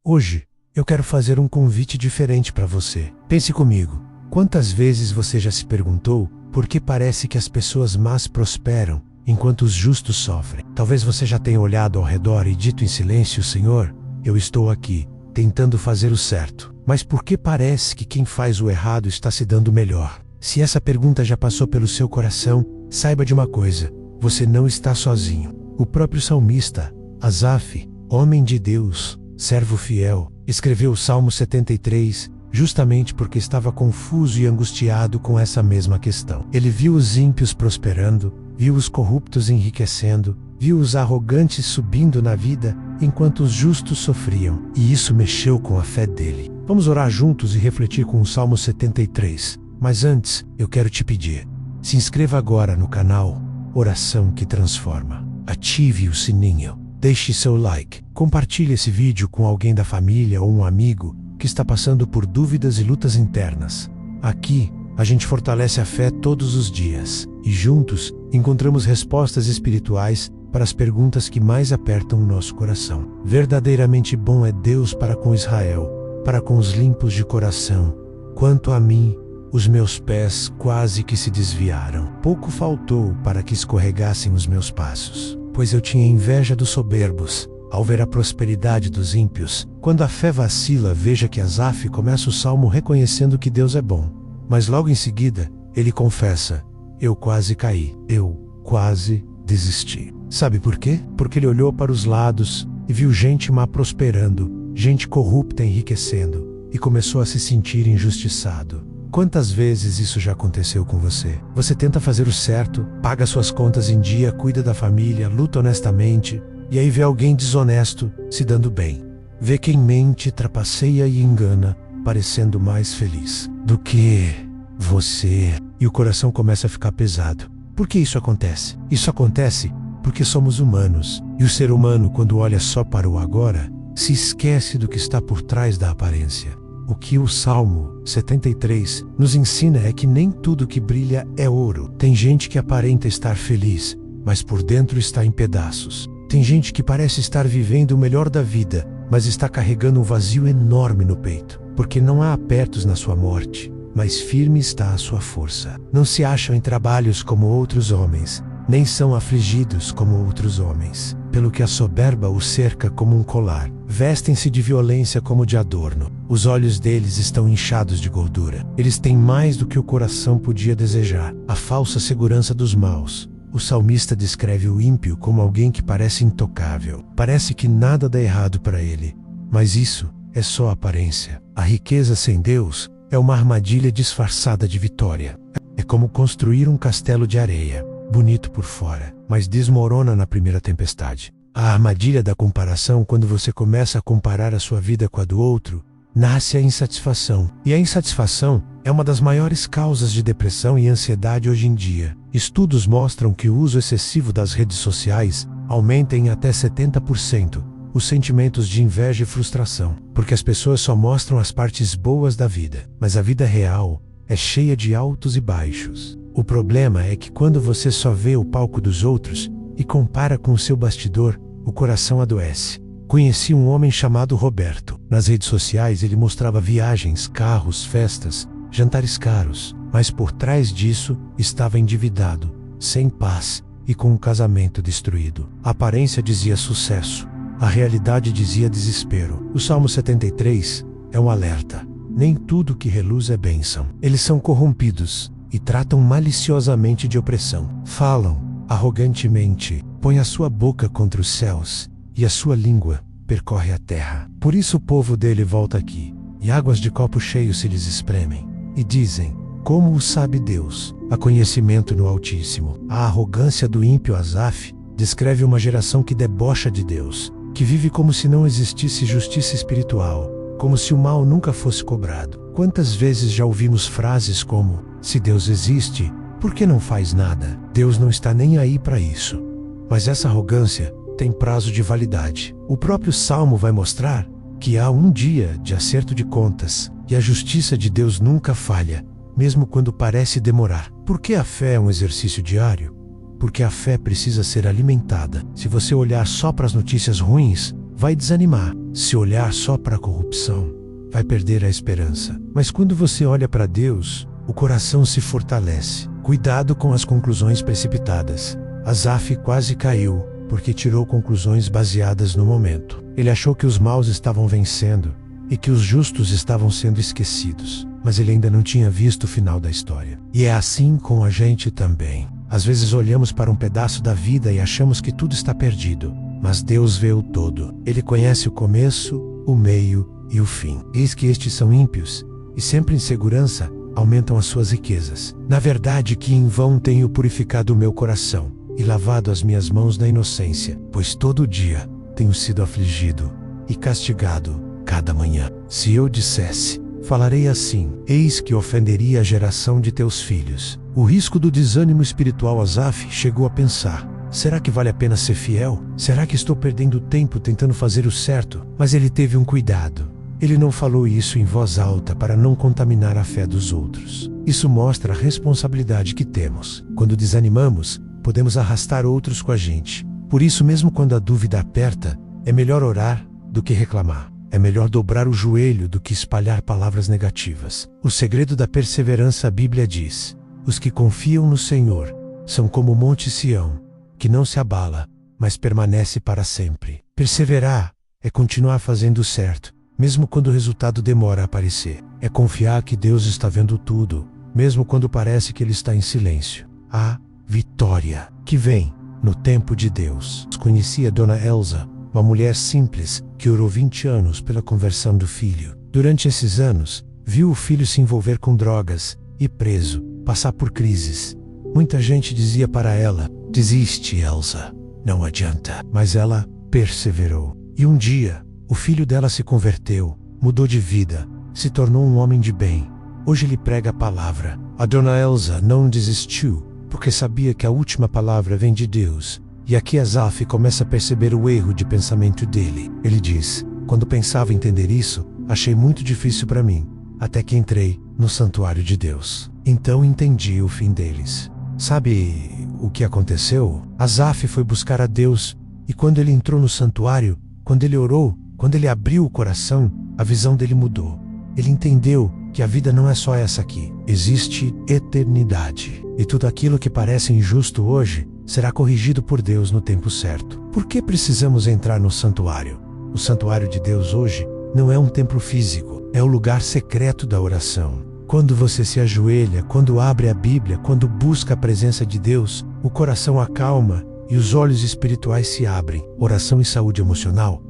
Hoje, eu quero fazer um convite diferente para você. Pense comigo, quantas vezes você já se perguntou por que parece que as pessoas más prosperam, enquanto os justos sofrem? Talvez você já tenha olhado ao redor e dito em silêncio: Senhor, eu estou aqui, tentando fazer o certo. Mas por que parece que quem faz o errado está se dando melhor? Se essa pergunta já passou pelo seu coração, saiba de uma coisa: você não está sozinho. O próprio salmista, Asaf, homem de Deus, servo fiel, escreveu o Salmo 73, justamente porque estava confuso e angustiado com essa mesma questão. Ele viu os ímpios prosperando, viu os corruptos enriquecendo, viu os arrogantes subindo na vida, enquanto os justos sofriam, e isso mexeu com a fé dele. Vamos orar juntos e refletir com o Salmo 73. Mas antes, eu quero te pedir, se inscreva agora no canal Oração que Transforma. Ative o sininho, deixe seu like, compartilhe esse vídeo com alguém da família ou um amigo que está passando por dúvidas e lutas internas. Aqui, a gente fortalece a fé todos os dias e juntos encontramos respostas espirituais para as perguntas que mais apertam o nosso coração. Verdadeiramente bom é Deus para com Israel, para com os limpos de coração. Quanto a mim, os meus pés quase que se desviaram. Pouco faltou para que escorregassem os meus passos, pois eu tinha inveja dos soberbos, ao ver a prosperidade dos ímpios. Quando a fé vacila, veja que Asaf começa o salmo reconhecendo que Deus é bom. Mas logo em seguida, ele confessa: eu quase caí, eu quase desisti. Sabe por quê? Porque ele olhou para os lados e viu gente má prosperando, gente corrupta enriquecendo, e começou a se sentir injustiçado. Quantas vezes isso já aconteceu com você? Você tenta fazer o certo, paga suas contas em dia, cuida da família, luta honestamente, e aí vê alguém desonesto se dando bem. Vê quem mente, trapaceia e engana, parecendo mais feliz do que você. E o coração começa a ficar pesado. Por que isso acontece? Isso acontece porque somos humanos. E o ser humano, quando olha só para o agora, se esquece do que está por trás da aparência. O que o Salmo 73 nos ensina é que nem tudo que brilha é ouro. Tem gente que aparenta estar feliz, mas por dentro está em pedaços. Tem gente que parece estar vivendo o melhor da vida, mas está carregando um vazio enorme no peito, porque não há apertos na sua morte, mas firme está a sua força. Não se acham em trabalhos como outros homens, nem são afligidos como outros homens, pelo que a soberba os cerca como um colar. Vestem-se de violência como de adorno. Os olhos deles estão inchados de gordura. Eles têm mais do que o coração podia desejar. A falsa segurança dos maus. O salmista descreve o ímpio como alguém que parece intocável. Parece que nada dá errado para ele. Mas isso é só aparência. A riqueza sem Deus é uma armadilha disfarçada de vitória. É como construir um castelo de areia, bonito por fora, mas desmorona na primeira tempestade. A armadilha da comparação, quando você começa a comparar a sua vida com a do outro, nasce a insatisfação. E a insatisfação é uma das maiores causas de depressão e ansiedade hoje em dia. Estudos mostram que o uso excessivo das redes sociais aumenta em até 70% os sentimentos de inveja e frustração, porque as pessoas só mostram as partes boas da vida, mas a vida real é cheia de altos e baixos. O problema é que quando você só vê o palco dos outros e compara com o seu bastidor, o coração adoece. Conheci um homem chamado Roberto. Nas redes sociais ele mostrava viagens, carros, festas, jantares caros, mas por trás disso estava endividado, sem paz e com um casamento destruído. A aparência dizia sucesso, a realidade dizia desespero. O Salmo 73 é um alerta. Nem tudo que reluz é bênção. Eles são corrompidos e tratam maliciosamente de opressão. Falam arrogantemente, põe a sua boca contra os céus, e a sua língua percorre a terra. Por isso o povo dele volta aqui, e águas de copo cheio se lhes espremem, e dizem: como o sabe Deus? Há conhecimento no Altíssimo. A arrogância do ímpio Asaf descreve uma geração que debocha de Deus, que vive como se não existisse justiça espiritual, como se o mal nunca fosse cobrado. Quantas vezes já ouvimos frases como: se Deus existe, por que não faz nada? Deus não está nem aí para isso. Mas essa arrogância tem prazo de validade. O próprio Salmo vai mostrar que há um dia de acerto de contas, e a justiça de Deus nunca falha, mesmo quando parece demorar. Por que a fé é um exercício diário? Porque a fé precisa ser alimentada. Se você olhar só para as notícias ruins, vai desanimar. Se olhar só para a corrupção, vai perder a esperança. Mas quando você olha para Deus, o coração se fortalece. Cuidado com as conclusões precipitadas. Asaf quase caiu, porque tirou conclusões baseadas no momento. Ele achou que os maus estavam vencendo e que os justos estavam sendo esquecidos. Mas ele ainda não tinha visto o final da história. E é assim com a gente também. Às vezes olhamos para um pedaço da vida e achamos que tudo está perdido. Mas Deus vê o todo. Ele conhece o começo, o meio e o fim. Eis que estes são ímpios, e sempre em segurança aumentam as suas riquezas. Na verdade que em vão tenho purificado o meu coração, e lavado as minhas mãos na inocência, pois todo dia tenho sido afligido e castigado cada manhã. Se eu dissesse, falarei assim, eis que ofenderia a geração de teus filhos. O risco do desânimo espiritual. Asaf chegou a pensar: será que vale a pena ser fiel? Será que estou perdendo tempo tentando fazer o certo? Mas ele teve um cuidado. Ele não falou isso em voz alta para não contaminar a fé dos outros. Isso mostra a responsabilidade que temos. Quando desanimamos, podemos arrastar outros com a gente. Por isso, mesmo quando a dúvida aperta, é melhor orar do que reclamar. É melhor dobrar o joelho do que espalhar palavras negativas. O segredo da perseverança, a Bíblia diz: os que confiam no Senhor são como o monte Sião, que não se abala, mas permanece para sempre. Perseverar é continuar fazendo o certo, mesmo quando o resultado demora a aparecer. É confiar que Deus está vendo tudo, mesmo quando parece que Ele está em silêncio. A vitória que vem no tempo de Deus. Conhecia Dona Elza, uma mulher simples que orou 20 anos pela conversão do filho. Durante esses anos, viu o filho se envolver com drogas, ir preso, passar por crises. Muita gente dizia para ela: desiste, Elza, não adianta. Mas ela perseverou. E um dia, o filho dela se converteu, mudou de vida, se tornou um homem de bem. Hoje ele prega a palavra. A Dona Elza não desistiu, porque sabia que a última palavra vem de Deus. E aqui Asaf começa a perceber o erro de pensamento dele. Ele diz: quando pensava entender isso, achei muito difícil para mim, até que entrei no santuário de Deus. Então entendi o fim deles. Sabe o que aconteceu? Asaf foi buscar a Deus, e quando ele entrou no santuário, quando ele orou, quando ele abriu o coração, a visão dele mudou. Ele entendeu que a vida não é só essa aqui. Existe eternidade. E tudo aquilo que parece injusto hoje será corrigido por Deus no tempo certo. Por que precisamos entrar no santuário? O santuário de Deus hoje não é um templo físico, é o lugar secreto da oração. Quando você se ajoelha, quando abre a Bíblia, quando busca a presença de Deus, o coração acalma e os olhos espirituais se abrem. Oração e saúde emocional.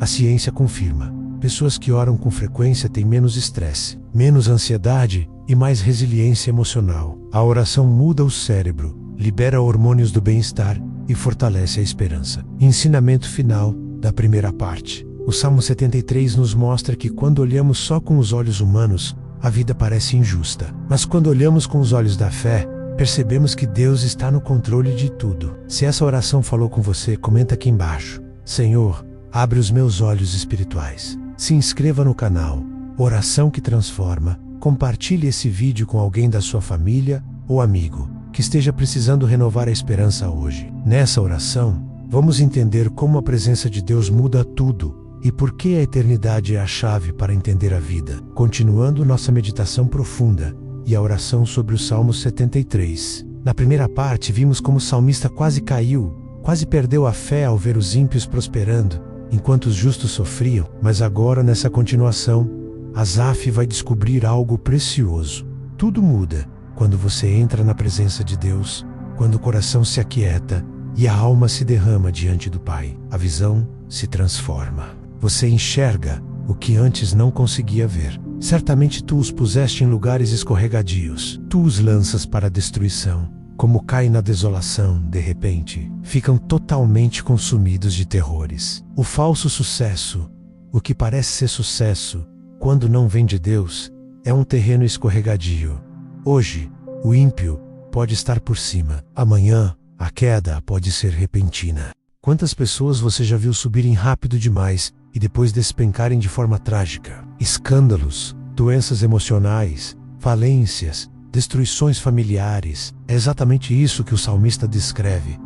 A ciência confirma. Pessoas que oram com frequência têm menos estresse, menos ansiedade e mais resiliência emocional. A oração muda o cérebro, libera hormônios do bem-estar e fortalece a esperança. Ensinamento final da primeira parte. O Salmo 73 nos mostra que quando olhamos só com os olhos humanos, a vida parece injusta. Mas quando olhamos com os olhos da fé, percebemos que Deus está no controle de tudo. Se essa oração falou com você, comenta aqui embaixo: Senhor, abre os meus olhos espirituais. Se inscreva no canal Oração que Transforma. Compartilhe esse vídeo com alguém da sua família ou amigo que esteja precisando renovar a esperança hoje. Nessa oração, vamos entender como a presença de Deus muda tudo e por que a eternidade é a chave para entender a vida. Continuando nossa meditação profunda e a oração sobre o Salmo 73. Na primeira parte, vimos como o salmista quase caiu, quase perdeu a fé ao ver os ímpios prosperando, enquanto os justos sofriam. Mas agora, nessa continuação, Asaf vai descobrir algo precioso. Tudo muda quando você entra na presença de Deus, quando o coração se aquieta e a alma se derrama diante do Pai. A visão se transforma. Você enxerga o que antes não conseguia ver. Certamente tu os puseste em lugares escorregadios. Tu os lanças para a destruição. Como caem na desolação, de repente, ficam totalmente consumidos de terrores. O falso sucesso, o que parece ser sucesso, quando não vem de Deus, é um terreno escorregadio. Hoje, o ímpio pode estar por cima. Amanhã, a queda pode ser repentina. Quantas pessoas você já viu subirem rápido demais e depois despencarem de forma trágica? Escândalos, doenças emocionais, falências, destruições familiares. É exatamente isso que o salmista descreve.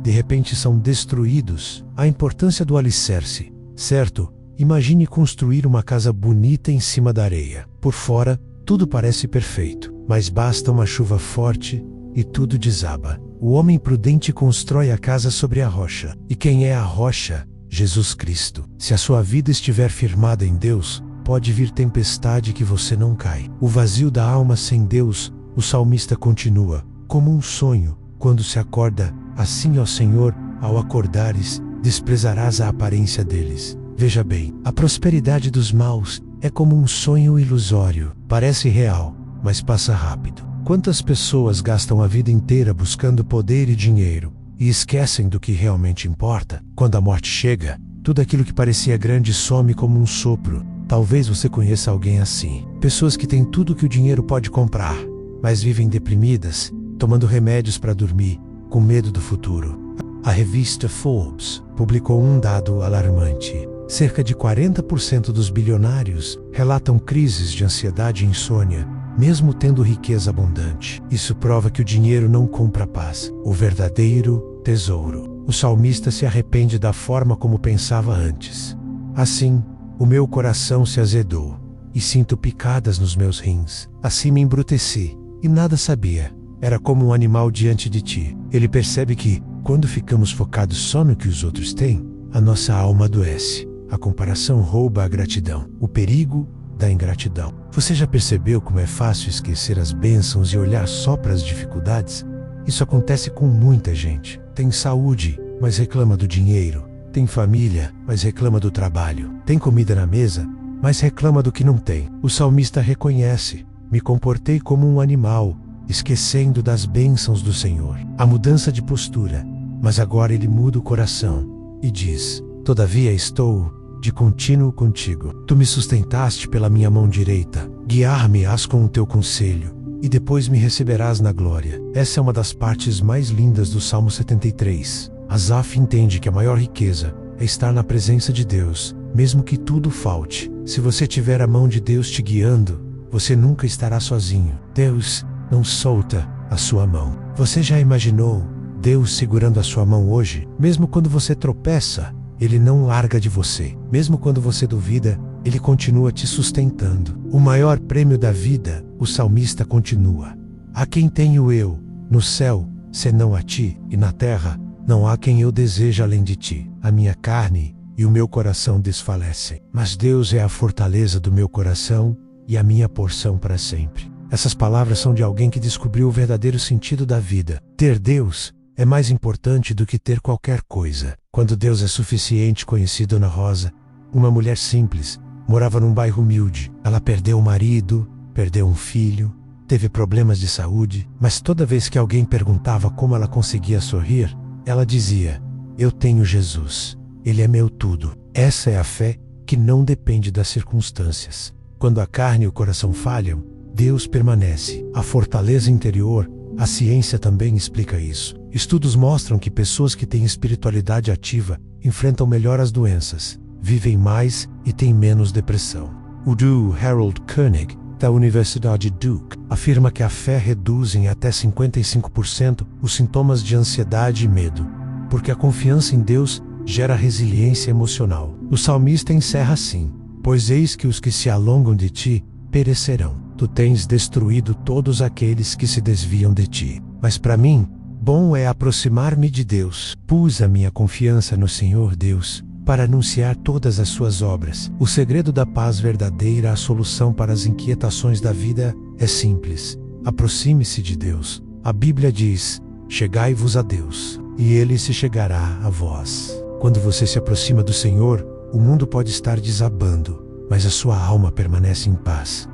De repente são destruídos. A importância do alicerce. Certo? Imagine construir uma casa bonita em cima da areia. Por fora, tudo parece perfeito, mas basta uma chuva forte e tudo desaba. O homem prudente constrói a casa sobre a rocha. E quem é a rocha? Jesus Cristo. Se a sua vida estiver firmada em Deus, pode vir tempestade que você não cai. O vazio da alma sem Deus, o salmista continua, como um sonho, quando se acorda, assim, ó Senhor, ao acordares, desprezarás a aparência deles. Veja bem, a prosperidade dos maus é como um sonho ilusório. Parece real, mas passa rápido. Quantas pessoas gastam a vida inteira buscando poder e dinheiro e esquecem do que realmente importa? Quando a morte chega, tudo aquilo que parecia grande some como um sopro. Talvez você conheça alguém assim. Pessoas que têm tudo que o dinheiro pode comprar, mas vivem deprimidas, tomando remédios para dormir, com medo do futuro. A revista Forbes publicou um dado alarmante. Cerca de 40% dos bilionários relatam crises de ansiedade e insônia, mesmo tendo riqueza abundante. Isso prova que o dinheiro não compra paz, o verdadeiro tesouro. O salmista se arrepende da forma como pensava antes. Assim, o meu coração se azedou, e sinto picadas nos meus rins. Assim me embruteci, e nada sabia. Era como um animal diante de ti. Ele percebe que, quando ficamos focados só no que os outros têm, a nossa alma adoece. A comparação rouba a gratidão. O perigo da ingratidão. Você já percebeu como é fácil esquecer as bênçãos e olhar só para as dificuldades? Isso acontece com muita gente. Tem saúde, mas reclama do dinheiro. Tem família, mas reclama do trabalho. Tem comida na mesa, mas reclama do que não tem. O salmista reconhece: me comportei como um animal, esquecendo das bênçãos do Senhor. A mudança de postura, mas agora ele muda o coração e diz: todavia estou de contínuo contigo. Tu me sustentaste pela minha mão direita. Guiar-me-ás com o teu conselho, e depois me receberás na glória. Essa é uma das partes mais lindas do Salmo 73. Asaf entende que a maior riqueza é estar na presença de Deus, mesmo que tudo falte. Se você tiver a mão de Deus te guiando, você nunca estará sozinho. Deus não solta a sua mão. Você já imaginou Deus segurando a sua mão hoje? Mesmo quando você tropeça, Ele não larga de você. Mesmo quando você duvida, Ele continua te sustentando. O maior prêmio da vida, o salmista continua: a quem tenho eu no céu, senão a ti, e na terra, não há quem eu deseje além de ti. A minha carne e o meu coração desfalecem, mas Deus é a fortaleza do meu coração e a minha porção para sempre. Essas palavras são de alguém que descobriu o verdadeiro sentido da vida. Ter Deus é mais importante do que ter qualquer coisa. Quando Deus é suficiente, conheci Dona Rosa, uma mulher simples, morava num bairro humilde. Ela perdeu o marido, perdeu um filho, teve problemas de saúde, mas toda vez que alguém perguntava como ela conseguia sorrir, ela dizia: eu tenho Jesus, Ele é meu tudo. Essa é a fé que não depende das circunstâncias. Quando a carne e o coração falham, Deus permanece. A fortaleza interior, a ciência também explica isso. Estudos mostram que pessoas que têm espiritualidade ativa enfrentam melhor as doenças, vivem mais e têm menos depressão. O Dr. Harold Koenig, da Universidade Duke, afirma que a fé reduz em até 55% os sintomas de ansiedade e medo, porque a confiança em Deus gera resiliência emocional. O salmista encerra assim: pois eis que os que se alongam de ti perecerão. Tu tens destruído todos aqueles que se desviam de ti. Mas para mim, bom é aproximar-me de Deus. Pus a minha confiança no Senhor Deus para anunciar todas as suas obras. O segredo da paz verdadeira, a solução para as inquietações da vida é simples: aproxime-se de Deus. A Bíblia diz: chegai-vos a Deus, e Ele se chegará a vós. Quando você se aproxima do Senhor, o mundo pode estar desabando, mas a sua alma permanece em paz.